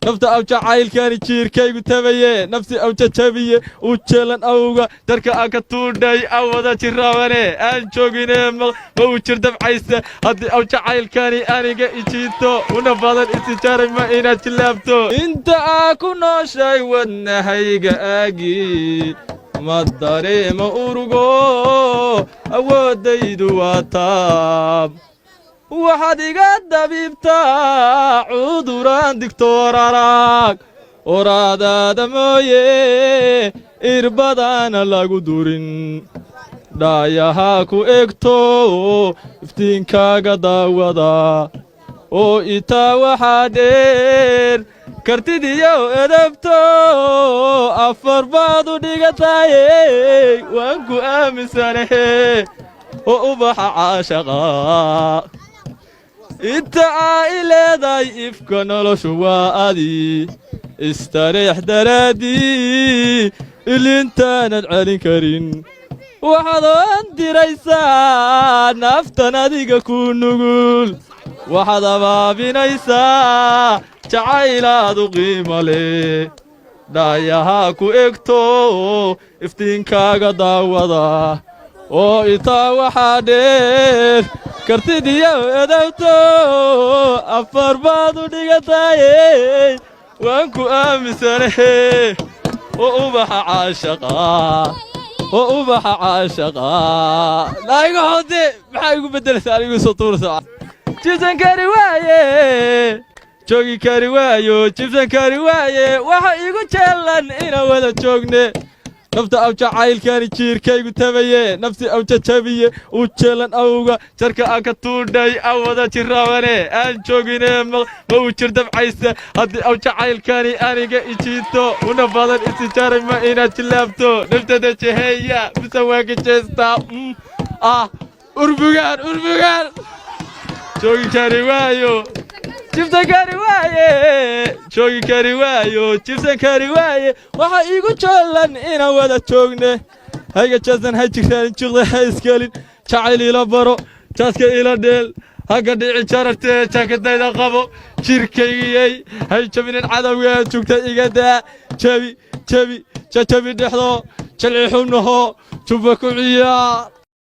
نفط أو جعيل كان يشير كي قتبيه نفسي أو تشبيه وتشلن أوغا تركا أكتور داي أو ذا تراواني أنشوغيني موشر دفعيسة هدي أو جعيل كاني أنيقا إيشيتو ونفاضل إستيجاري ما إنا تلابتو انت أكو نوشاي ونهايقا آجي ما الداري ما أورغو أوديدو واتاب waxaad iga dabibtaa cuduraan diktoor arag oraadaada mooye irbadana lagu durin dhaayaha ku egto iftiinkaaga daawada oo itaa waxaa dheer kartidiyo edabto afar baad u dhigataye waan ku aaminsanahe oo ubaxa caashaqa انت عائلة ضيف كنولو شوادي استريح درادي اللي انت ندعلي كرين وحضان دي ريسان نفتنا ديك كون نقول وحضا بابي نيسا شعائلة دو قيمة لي دايهاكو اكتو افتين كاقا داوضا oo itaa waxaa dheer kartidiyo edabto afar baad u dhigataye waan ku aaminsanahe oo ubaxa caashaqa laiga hode maxaa igu beddelaysaa anigu soo tuuraysaa jibsan kari waaye joogi kari waayo jibsan kari waaye waxa igu jeelan inaan wada joogne نفط أو جعيل كان يشير كي قتبيه نفسي أو تشبيه وتشلن أوغا تركا أكتور داي أو ذا تراواني أنشوغيني موشر دفعيسة هدي أو جعيل كان أنيقا إيشيتو ونفاضل إستيجاري ما إنا تلابتو نفتدا شهية بسواك جيستا أربوغان شوغي كاري وايو jibsan kari waaye joogi kari waayo jibsan kari waaye waxa iigu joolan inaan wada joogne hayga jaasan hay jirtaan juqda hay iskalin jacayl ila baro jaaska ila dheel haga dhici jararte jaakadayda qabo jirkaygay hay jabinin cadawga joogta iga daa jabi dhexdo jalci xubnaho juba ku ciyaar